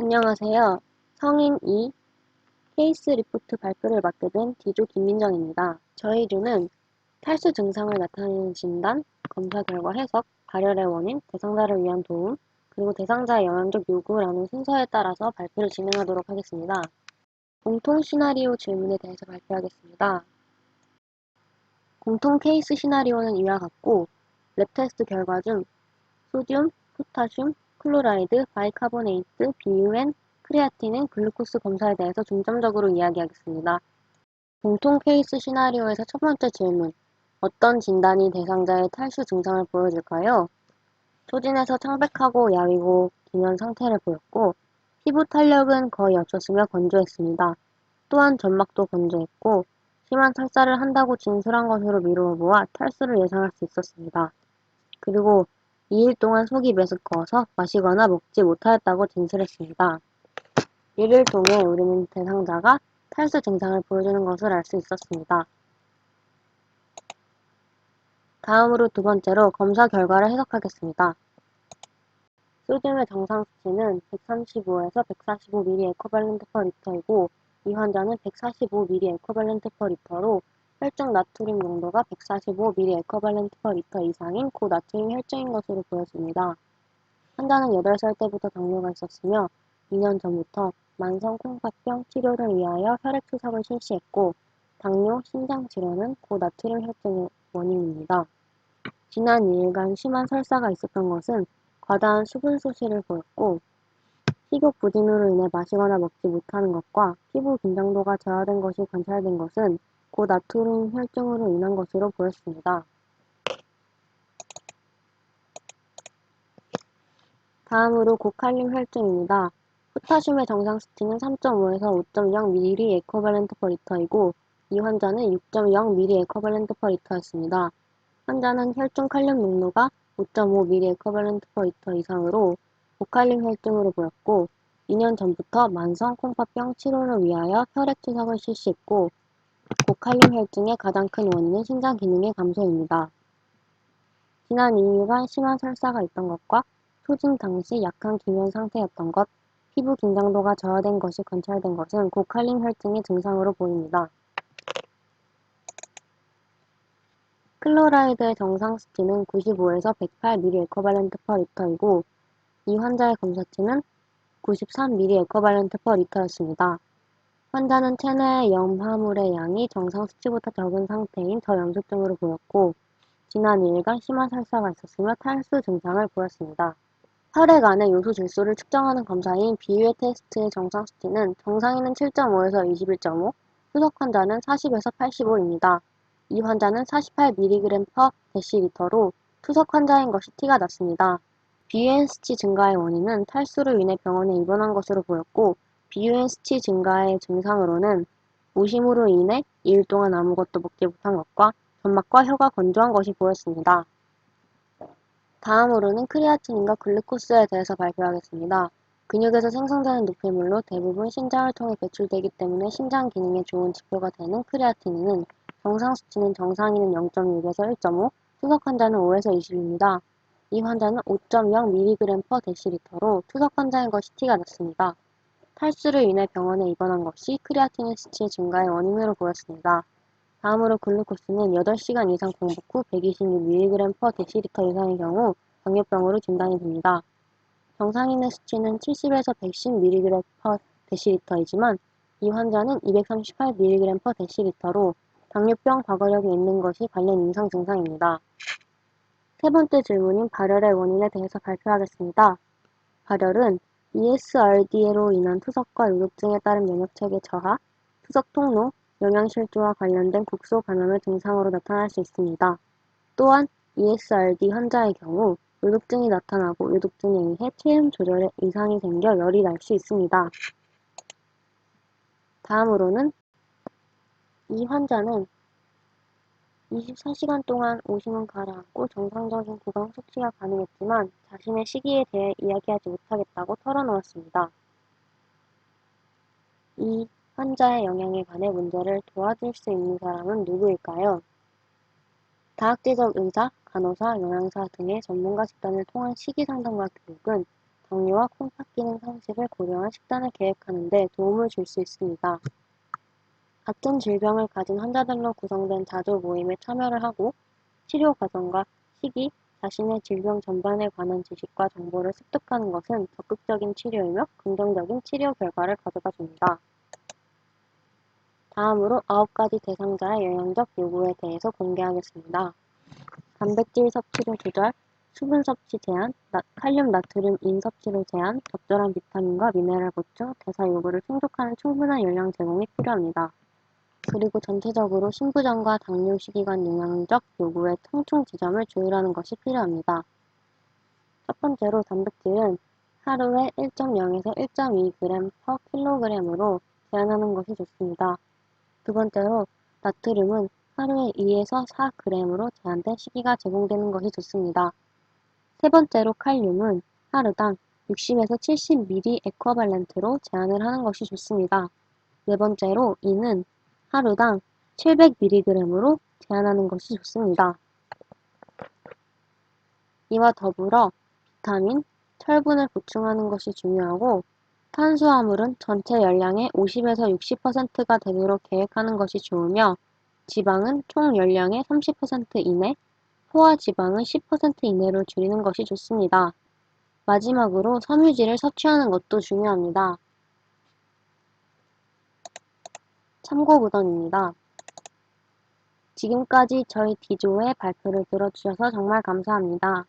안녕하세요. 성인 2 케이스 리포트 발표를 맡게 된 D조 김민정입니다. 저희 조는 탈수 증상을 나타내는 진단, 검사 결과 해석, 발열의 원인, 대상자를 위한 도움, 그리고 대상자의 영양적 요구라는 순서에 따라서 발표를 진행하도록 하겠습니다. 공통 시나리오 질문에 대해서 발표하겠습니다. 공통 케이스 시나리오는 이와 같고, 랩 테스트 결과 중 소듐, 포타슘, 클로라이드, 바이카보네이트, 비유엔, 크레아틴은 글루코스 검사에 대해서 중점적으로 이야기하겠습니다. 공통 케이스 시나리오에서 첫 번째 질문. 어떤 진단이 대상자의 탈수 증상을 보여줄까요? 초진에서 창백하고 야위고 기면 상태를 보였고, 피부 탄력은 거의 없었으며 건조했습니다. 또한 점막도 건조했고, 심한 설사를 한다고 진술한 것으로 미루어 보아 탈수를 예상할 수 있었습니다. 그리고 2일 동안 속이 메스꺼워서 마시거나 먹지 못하였다고 진술했습니다. 이를 통해 우리는 대상자가 탈수 증상을 보여주는 것을 알 수 있었습니다. 다음으로 두 번째로 검사 결과를 해석하겠습니다. 소듐의 정상 수치는 135에서 145ml 에코밸런트 퍼 리터이고 이 환자는 145ml 에코밸런트 퍼 리터로 혈중 나트륨 농도가 145ml 에코밸런트 퍼 리터 이상인 고나트륨 혈증인 것으로 보였습니다. 환자는 8살 때부터 당뇨가 있었으며 2년 전부터 만성 콩팥병 치료를 위하여 혈액 투석을 실시했고 당뇨, 심장질환은 고나트륨 혈증의 원인입니다. 지난 2일간 심한 설사가 있었던 것은 과다한 수분 소실을 보였고 식욕 부진으로 인해 마시거나 먹지 못하는 것과 피부 긴장도가 저하된 것이 관찰된 것은 고나트륨 혈증으로 인한 것으로 보였습니다. 다음으로 고칼륨 혈증입니다. 포타슘의 정상 수치는 3.5에서 5.0mg 에코밸런트 퍼 리터이고 이 환자는 6.0mg 에코밸런트 퍼 리터였습니다. 환자는 혈중 칼륨 농도가 5.5mg 에코밸런트 퍼 리터 이상으로 고칼륨 혈증으로 보였고 2년 전부터 만성 콩팥병 치료를 위하여 혈액 투석을 실시했고 고칼륨 혈증의 가장 큰 원인은 신장 기능의 감소입니다. 지난 2일간 심한 설사가 있던 것과 초진 당시 약한 기면 상태였던 것, 피부 긴장도가 저하된 것이 관찰된 것은 고칼륨 혈증의 증상으로 보입니다. 클로라이드의 정상 수치는 95에서 108mg 에코밸런트 퍼 리터이고 이 환자의 검사치는 93mg 에코밸런트 퍼 리터였습니다. 환자는 체내의 염화물의 양이 정상 수치보다 적은 상태인 저염소증으로 보였고 지난 2일간 심한 설사가 있었으며 탈수 증상을 보였습니다. 혈액 안의 요소 질소를 측정하는 검사인 비유의 테스트의 정상 수치는 정상인은 7.5에서 21.5, 후속 환자는 40에서 85입니다. 이 환자는 48mg 퍼 데시리터로 투석 환자인 것이 티가 났습니다. 비유엔 수치 증가의 원인은 탈수로 인해 병원에 입원한 것으로 보였고 비유엔 수치 증가의 증상으로는 오심으로 인해 2일 동안 아무것도 먹지 못한 것과 점막과 혀가 건조한 것이 보였습니다. 다음으로는 크레아틴인과 글루코스에 대해서 발표하겠습니다. 근육에서 생성되는 노폐물로 대부분 신장을 통해 배출되기 때문에 신장 기능에 좋은 지표가 되는 크레아틴은 정상 수치는 정상인은 0.6에서 1.5, 투석 환자는 5에서 20입니다. 이 환자는 5.0mg 퍼 데시리터로 투석 환자인 것이 티가 났습니다. 탈수로 인해 병원에 입원한 것이 크레아틴의 수치의 증가의 원인으로 보였습니다. 다음으로 글루코스는 8시간 이상 공복 후 126mg 퍼 데시리터 이상의 경우 당뇨병으로 진단이 됩니다. 정상인의 수치는 70에서 110mg 퍼 데시리터이지만 이 환자는 238mg 퍼 데시리터로 당뇨병 과거력이 있는 것이 관련 임상 증상입니다. 세 번째 질문인 발열의 원인에 대해서 발표하겠습니다. 발열은 ESRD로 인한 투석과 요독증에 따른 면역체계 저하, 투석 통로, 영양실조와 관련된 국소 감염의 증상으로 나타날 수 있습니다. 또한 ESRD 환자의 경우 요독증이 나타나고 요독증에 의해 체온 조절에 이상이 생겨 열이 날 수 있습니다. 다음으로는 이 환자는 24시간 동안 오심은 가라앉고 정상적인 구강 숙취가 가능했지만 자신의 시기에 대해 이야기하지 못하겠다고 털어놓았습니다. 이 환자의 영양에 관해 문제를 도와줄 수 있는 사람은 누구일까요? 다학제적 의사, 간호사, 영양사 등의 전문가 집단을 통한 식이상담과 교육은 종류와 콩팥 기능 상실을 고려한 식단을 계획하는 데 도움을 줄 수 있습니다. 같은 질병을 가진 환자들로 구성된 자조 모임에 참여를 하고 치료 과정과 시기, 자신의 질병 전반에 관한 지식과 정보를 습득하는 것은 적극적인 치료이며 긍정적인 치료 결과를 가져다 줍니다. 다음으로 9가지 대상자의 영양적 요구에 대해서 공개하겠습니다. 단백질 섭취를 조절, 수분 섭취 제한, 칼륨, 나트륨, 인 섭취를 제한, 적절한 비타민과 미네랄 보충, 대사 요구를 충족하는 충분한 영양 제공이 필요합니다. 그리고 전체적으로 신부전과 당뇨 시기 간 영양적 요구의 통충 지점을 조율하는 것이 필요합니다. 첫 번째로 단백질은 하루에 1.0에서 1.2g per kg으로 제한하는 것이 좋습니다. 두 번째로 나트륨은 하루에 2에서 4g으로 제한된 시기가 제공되는 것이 좋습니다. 세 번째로 칼륨은 하루당 60에서 70ml 에쿼밸런트로 제한을 하는 것이 좋습니다. 네 번째로 인은 하루당 700mg으로 제한하는 것이 좋습니다. 이와 더불어 비타민, 철분을 보충하는 것이 중요하고 탄수화물은 전체 열량의 50에서 60%가 되도록 계획하는 것이 좋으며 지방은 총 열량의 30% 이내, 포화지방은 10% 이내로 줄이는 것이 좋습니다. 마지막으로 섬유질을 섭취하는 것도 중요합니다. 참고문헌입니다. 지금까지 저희 D조의 발표를 들어주셔서 정말 감사합니다.